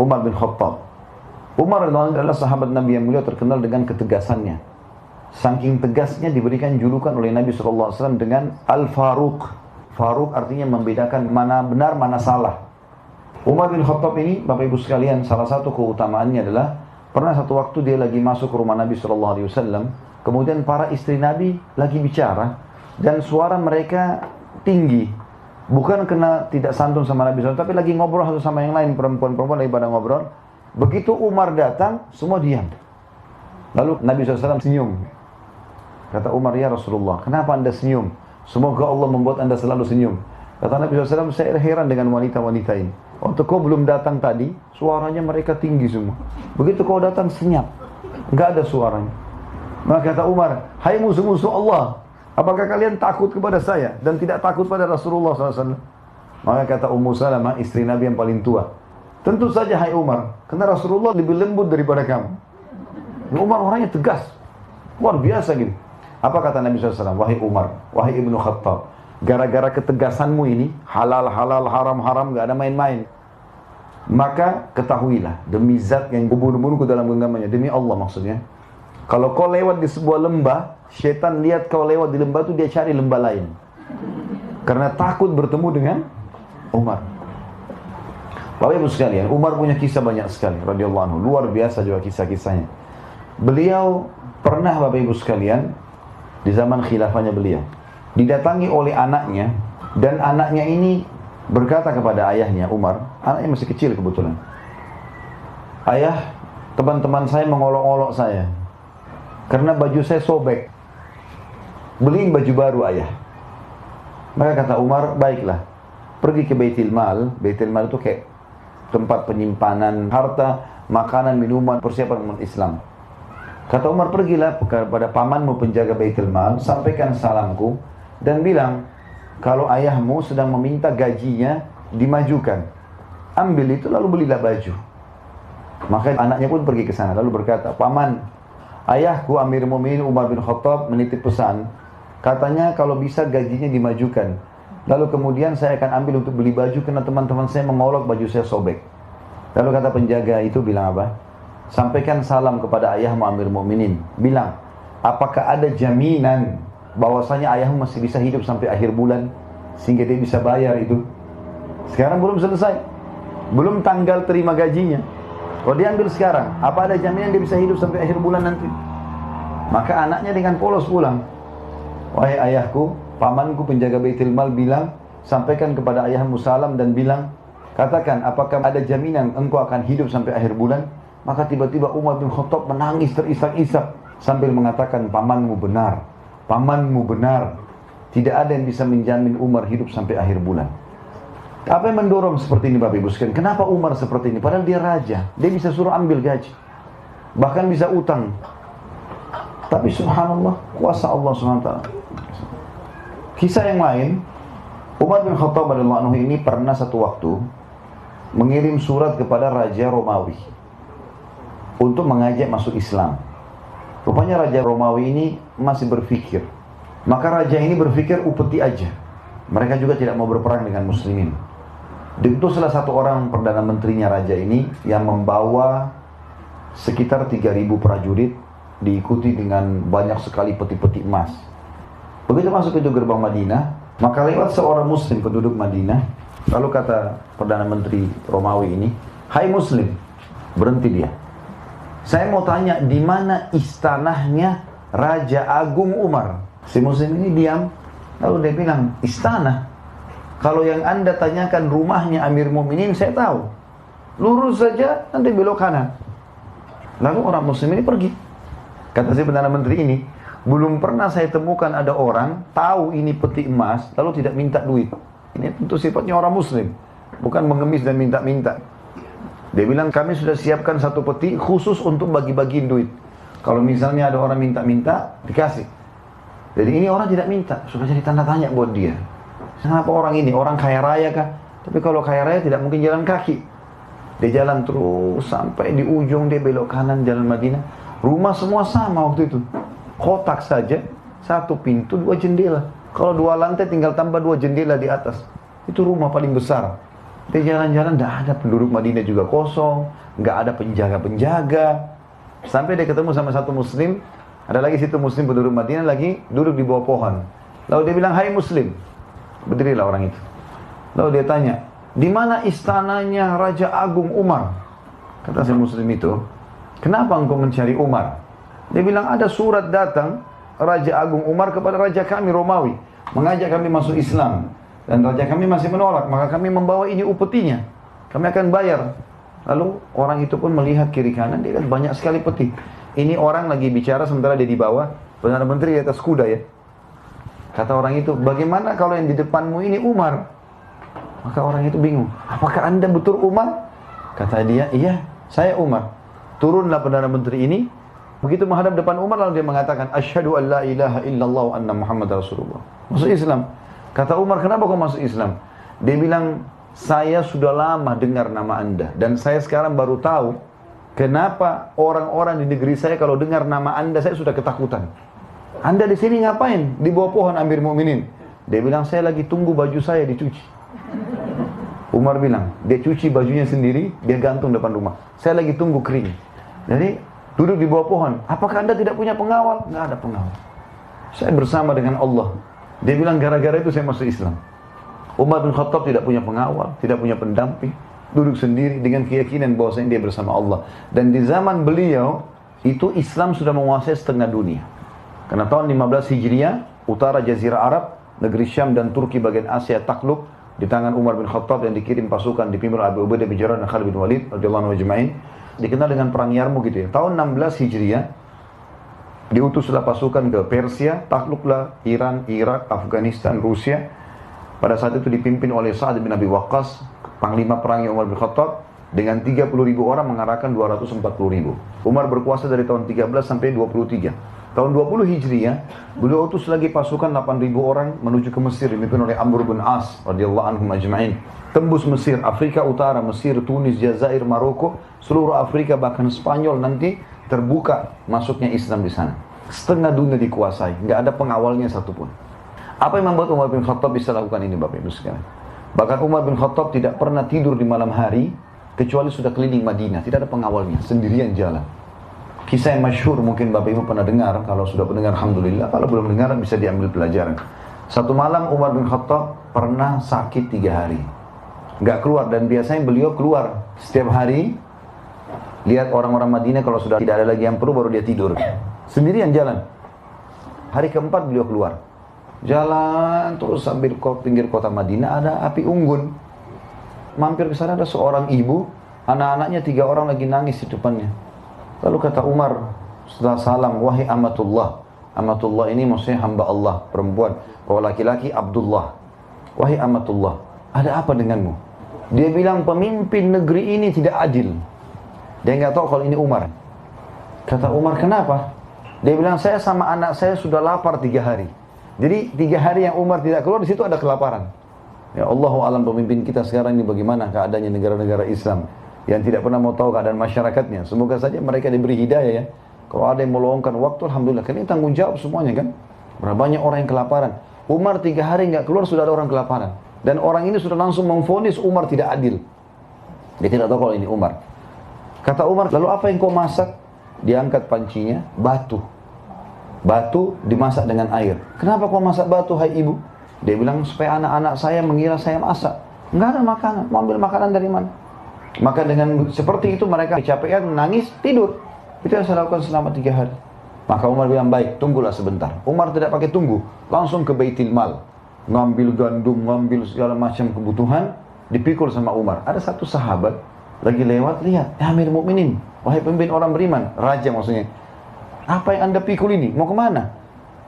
Umar bin Khattab. Umar adalah sahabat Nabi yang mulia, terkenal dengan ketegasannya. Saking tegasnya diberikan julukan oleh Nabi SAW dengan Al-Faruq. Faruq artinya membedakan mana benar, mana salah. Umar bin Khattab ini, Bapak Ibu sekalian, salah satu keutamaannya adalah pernah satu waktu dia lagi masuk ke rumah Nabi SAW. Kemudian para istri Nabi lagi bicara dan suara mereka tinggi. Bukan kena tidak santun sama Nabi SAW, tapi lagi ngobrol satu sama yang lain, perempuan-perempuan lagi pada ngobrol. Begitu Umar datang, semua diam. Lalu Nabi SAW senyum. Kata Umar, ya Rasulullah, kenapa anda senyum? Semoga Allah membuat anda selalu senyum. Kata Nabi SAW, saya heran dengan wanita-wanita ini. Waktu kau belum datang tadi, suaranya mereka tinggi semua. Begitu kau datang, senyap. Enggak ada suaranya. Maka kata Umar, hai musuh-musuh Allah, apakah kalian takut kepada saya dan tidak takut pada Rasulullah SAW? Maka kata Ummu Salamah, istri Nabi yang paling tua, tentu saja hai Umar, karena Rasulullah lebih lembut daripada kamu. Umar orangnya tegas, luar biasa gitu. Apa kata Nabi SAW? Wahai Umar, wahai Ibnu Khattab, gara-gara ketegasanmu ini, halal, haram, gak ada main-main. Maka ketahuilah, demi zat yang kubur-kubur ke dalam genggamannya, demi Allah maksudnya. Kalau kau lewat di sebuah lembah, syaitan lihat kau lewat di lembah itu, dia cari lembah lain. Karena takut bertemu dengan Umar. Bapak Ibu sekalian, Umar punya kisah banyak sekali, radhiyallahu anhu. Luar biasa juga kisah-kisahnya. Beliau pernah, Bapak Ibu sekalian, di zaman khilafahnya beliau, didatangi oleh anaknya, dan anaknya ini berkata kepada ayahnya, Umar, anaknya masih kecil kebetulan. Ayah, teman-teman saya mengolok-olok saya, karena baju saya sobek. Beliin baju baru ayah. Maka kata Umar, baiklah, pergi ke Baitul Mal. Baitul Mal itu kayak tempat penyimpanan harta, makanan, minuman, persiapan umat Islam. Kata Umar, pergilah kepada pamanmu penjaga Baitul Mal, sampaikan salamku dan bilang kalau ayahmu sedang meminta gajinya dimajukan. Ambil itu lalu belilah baju. Maka anaknya pun pergi ke sana lalu berkata, paman, ayahku Amirul Mukminin Umar bin Khattab menitip pesan, katanya kalau bisa gajinya dimajukan. Lalu kemudian saya akan ambil untuk beli baju karena teman-teman saya mengolok baju saya sobek. Lalu kata penjaga itu bilang apa? Sampaikan salam kepada ayahmu Amirul Mukminin. Bilang, apakah ada jaminan bahwasanya ayahmu masih bisa hidup sampai akhir bulan sehingga dia bisa bayar itu? Sekarang belum selesai, belum tanggal terima gajinya. Kalau dia ambil sekarang, apa ada jaminan dia bisa hidup sampai akhir bulan nanti? Maka anaknya dengan polos pulang. Wahai ayahku, pamanku penjaga Baitul Mal bilang, sampaikan kepada ayahmu salam dan bilang, katakan apakah ada jaminan engkau akan hidup sampai akhir bulan? Maka tiba-tiba Umar bin Khattab menangis terisak-isak sambil mengatakan, pamanmu benar, pamanmu benar. Tidak ada yang bisa menjamin Umar hidup sampai akhir bulan. Apa yang mendorong seperti ini Bapak Ibu sekalian? Kenapa Umar seperti ini? Padahal dia raja, dia bisa suruh ambil gaji, bahkan bisa utang. Tapi subhanallah, kuasa Allah SWT. Kisah yang lain, Umar bin Khattab radhiyallahu anhu ini pernah satu waktu mengirim surat kepada Raja Romawi untuk mengajak masuk Islam. Rupanya Raja Romawi ini masih berpikir. Maka raja ini berpikir upeti aja. Mereka juga tidak mau berperang dengan muslimin. Itu salah satu orang perdana menterinya raja ini yang membawa sekitar 3.000 prajurit, diikuti dengan banyak sekali peti-peti emas. Begitu masuk itu gerbang Madinah, maka lewat seorang muslim penduduk Madinah. Lalu kata perdana menteri Romawi ini, hai muslim, berhenti dia. Saya mau tanya, di mana istanahnya Raja Agung Umar? Si muslim ini diam, lalu dia bilang, istana? Kalau yang anda tanyakan rumahnya Amir Mu'minin, saya tahu. Lurus saja, nanti belok kanan. Lalu orang muslim ini pergi. Kata si perdana menteri ini, belum pernah saya temukan ada orang tahu ini peti emas, lalu tidak minta duit. Ini tentu sifatnya orang muslim, bukan mengemis dan minta-minta. Dia bilang, kami sudah siapkan satu peti khusus untuk bagi-bagiin duit. Kalau misalnya ada orang minta-minta, dikasih. Jadi ini orang tidak minta, sudah jadi tanda tanya buat dia. Kenapa orang ini? Orang kaya raya kah? Tapi kalau kaya raya tidak mungkin jalan kaki. Dia jalan terus sampai di ujung, dia belok kanan jalan Madinah. Rumah semua sama waktu itu. Kotak saja, satu pintu, 2 jendela. Kalau 2 lantai tinggal tambah 2 jendela di atas. Itu rumah paling besar. Dia jalan-jalan, tidak ada penduduk Madinah juga kosong, nggak ada penjaga-penjaga. Sampai dia ketemu sama satu muslim, ada lagi situ muslim penduduk Madinah lagi duduk di bawah pohon. Lalu dia bilang, hai muslim. Berdirilah orang itu. Lalu dia tanya, di mana istananya Raja Agung Umar? Kata si muslim itu, kenapa engkau mencari Umar? Dia bilang, ada surat datang Raja Agung Umar kepada Raja kami Romawi, mengajak kami masuk Islam. Dan raja kami masih menolak, maka kami membawa ini upetinya. Kami akan bayar. Lalu orang itu pun melihat kiri kanan, dia lihat banyak sekali peti. Ini orang lagi bicara sementara dia di bawah, Perdana Menteri di atas kuda ya. Kata orang itu, bagaimana kalau yang di depanmu ini Umar? Maka orang itu bingung, apakah anda betul Umar? Kata dia, iya, saya Umar. Turunlah Perdana Menteri ini. Begitu menghadap depan Umar, lalu dia mengatakan, asyhadu an la ilaha illallah wa anna Muhammad Rasulullah. Masuk Islam. Kata Umar, kenapa kau masuk Islam? Dia bilang, saya sudah lama dengar nama anda. Dan saya sekarang baru tahu, kenapa orang-orang di negeri saya kalau dengar nama anda, saya sudah ketakutan. Anda di sini ngapain? Di bawah pohon Amir Mu'minin. Dia bilang, saya lagi tunggu baju saya dicuci. Umar bilang, dia cuci bajunya sendiri, dia gantung depan rumah. Saya lagi tunggu kering. Jadi, duduk di bawah pohon. Apakah anda tidak punya pengawal? Nggak ada pengawal. Saya bersama dengan Allah. Dia bilang, gara-gara itu saya masuk Islam. Umar bin Khattab tidak punya pengawal, tidak punya pendamping. Duduk sendiri dengan keyakinan bahwasanya dia bersama Allah. Dan di zaman beliau, itu Islam sudah menguasai setengah dunia. Karena tahun 15 Hijriah, utara Jazirah Arab, negeri Syam dan Turki bagian Asia takluk di tangan Umar bin Khattab yang dikirim pasukan dipimpin oleh Abu Ubaidah bin Jarrah dan Khalid bin Walid radhiyallahu anhum ajma'in. Dikenal dengan perang Yarmuk gitu ya. Tahun 16 Hijriah, diutuslah pasukan ke Persia, takluklah Iran, Irak, Afghanistan, Rusia. Pada saat itu dipimpin oleh Sa'ad bin Abi Waqqas, panglima perangnya Umar bin Khattab, dengan 30.000 orang mengarahkan 240.000. Umar berkuasa dari tahun 13 sampai 23. Tahun 20 Hijriah, beliau utus lagi pasukan 8.000 orang menuju ke Mesir, dipimpin oleh Amr bin As radhiyallahu anhum ajma'in. Tembus Mesir, Afrika Utara, Mesir, Tunis, Jazair, Maroko, seluruh Afrika bahkan Spanyol nanti terbuka masuknya Islam di sana. Setengah dunia dikuasai, nggak ada pengawalnya satupun. Apa yang membuat Umar bin Khattab bisa lakukan ini, Bapak Ibu sekalian? Bahkan Umar bin Khattab tidak pernah tidur di malam hari kecuali sudah keliling Madinah, tidak ada pengawalnya, sendirian jalan. Kisah yang masyhur mungkin Bapak Ibu pernah dengar, kalau sudah mendengar alhamdulillah, kalau belum dengar bisa diambil pelajaran. Satu malam Umar bin Khattab pernah sakit 3 hari, nggak keluar, dan biasanya beliau keluar setiap hari. Lihat orang-orang Madinah kalau sudah tidak ada lagi yang perlu baru dia tidur. Sendirian jalan. Hari keempat beliau keluar. Jalan terus sambil ke pinggir kota Madinah, ada api unggun. Mampir ke sana ada seorang ibu, anak-anaknya 3 orang lagi nangis di depannya. Lalu kata Umar setelah salam, wahai amatullah. Amatullah ini maksudnya hamba Allah, perempuan. Kalau laki-laki Abdullah. Wahai amatullah, ada apa denganmu? Dia bilang pemimpin negeri ini tidak adil. Dia nggak tahu kalau ini Umar. Kata Umar, kenapa? Dia bilang, saya sama anak saya sudah lapar 3 hari. Jadi 3 hari yang Umar tidak keluar, di situ ada kelaparan. Ya Allahu alam pemimpin kita sekarang ini bagaimana keadaannya negara-negara Islam yang tidak pernah mau tahu keadaan masyarakatnya. Semoga saja mereka diberi hidayah ya. Kalau ada yang meluangkan waktu, alhamdulillah. Karena ini tanggung jawab semuanya kan. Berapa banyak orang yang kelaparan. Umar 3 hari nggak keluar sudah ada orang kelaparan. Dan orang ini sudah langsung memvonis Umar tidak adil. Dia tidak tahu kalau ini Umar. Kata Umar, lalu apa yang kau masak? Diangkat pancinya, batu. Batu dimasak dengan air. Kenapa kau masak batu, hai ibu? Dia bilang, supaya anak-anak saya mengira saya masak. Enggak ada makanan, mau ambil makanan dari mana? Maka dengan seperti itu mereka kecapean, nangis, tidur. Itu yang saya lakukan selama 3 hari. Maka Umar bilang, baik, tunggulah sebentar. Umar tidak pakai tunggu, langsung ke Baitul Mal. Ngambil gandum, ngambil segala macam kebutuhan, dipikul sama Umar. Ada satu sahabat, lagi lewat, lihat, Amir Mu'minin, wahai pemimpin orang beriman, raja maksudnya. Apa yang anda pikul ini? Mau kemana?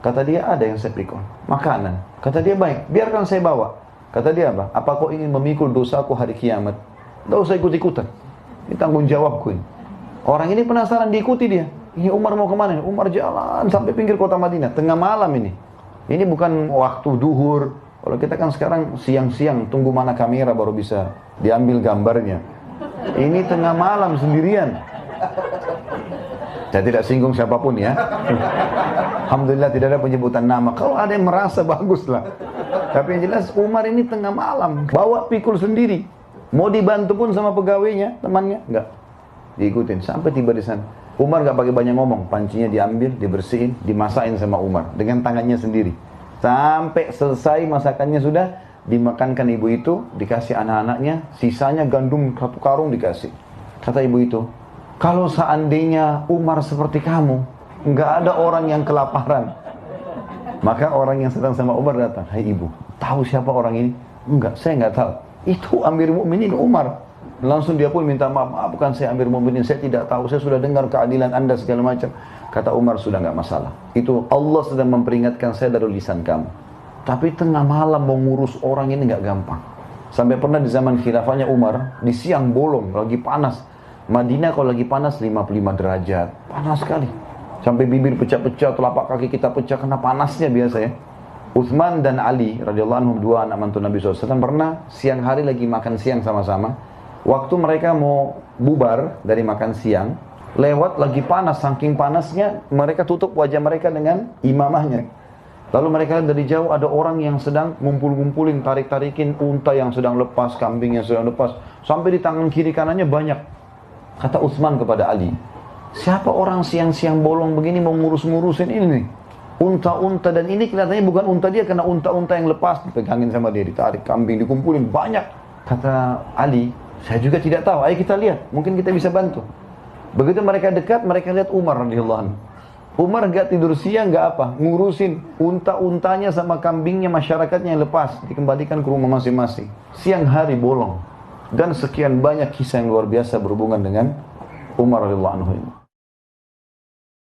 Kata dia, ada yang saya pikul, makanan. Kata dia, baik, biarkan saya bawa. Kata dia apa? Apa kau ingin memikul dosaku hari kiamat? Tidak usah ikut-ikutan. Ini tanggung jawabku ini. Orang ini penasaran, diikuti dia. Ini Umar mau kemana? Umar jalan sampai pinggir kota Madinah, tengah malam ini. Ini bukan waktu duhur. Kalau kita kan sekarang siang-siang, tunggu mana kamera baru bisa diambil gambarnya. Ini tengah malam sendirian. Saya tidak singgung siapapun ya. Alhamdulillah tidak ada penyebutan nama. Kalau ada yang merasa baguslah. Tapi yang jelas Umar ini tengah malam bawa pikul sendiri. Mau dibantu pun sama pegawainya, temannya, enggak. Diikutin sampai tiba di sana. Umar enggak pakai banyak ngomong, pancinya diambil, dibersihin, dimasakin sama Umar dengan tangannya sendiri. Sampai selesai masakannya sudah, dimakankan ibu itu, dikasih anak-anaknya, sisanya gandum 1 karung dikasih. Kata ibu itu, kalau seandainya Umar seperti kamu, enggak ada orang yang kelaparan. Maka orang yang sedang sama Umar datang, hai ibu, tahu siapa orang ini? Enggak, saya enggak tahu. Itu Amir Mukminin Umar. Langsung dia pun minta maaf, bukan saya Amir Mukminin, saya tidak tahu, saya sudah dengar keadilan anda segala macam. Kata Umar, sudah enggak masalah. Itu Allah sedang memperingatkan saya dari lisan kamu. Tapi tengah malam mau ngurus orang ini enggak gampang. Sampai pernah di zaman khilafahnya Umar, di siang bolong, lagi panas. Madinah kalau lagi panas 55 derajat, panas sekali. Sampai bibir pecah-pecah, telapak kaki kita pecah karena panasnya biasa ya. Utsman dan Ali radhiyallahu anhum, 2 anak mantu Nabi SAW, pernah siang hari lagi makan siang sama-sama. Waktu mereka mau bubar dari makan siang, lewat lagi panas, saking panasnya mereka tutup wajah mereka dengan imamahnya. Lalu mereka lihat dari jauh ada orang yang sedang ngumpul-ngumpulin, tarik-tarikin unta yang sedang lepas, kambing yang sedang lepas, sampai di tangan kiri kanannya banyak. Kata Utsman kepada Ali, siapa orang siang-siang bolong begini mau ngurus-ngurusin ini nih? Unta-unta, dan ini kelihatannya bukan unta dia, karena unta-unta yang lepas dipegangin sama dia, ditarik, kambing dikumpulin banyak. Kata Ali, saya juga tidak tahu, ayo kita lihat, mungkin kita bisa bantu. Begitu mereka dekat, mereka lihat Umar radhiyallahu anhu. Umar gak tidur siang, gak apa, ngurusin unta-untanya sama kambingnya masyarakatnya yang lepas, dikembalikan ke rumah masing-masing. Siang hari bolong. Dan sekian banyak kisah yang luar biasa berhubungan dengan Umar radhiyallahu anhu ini.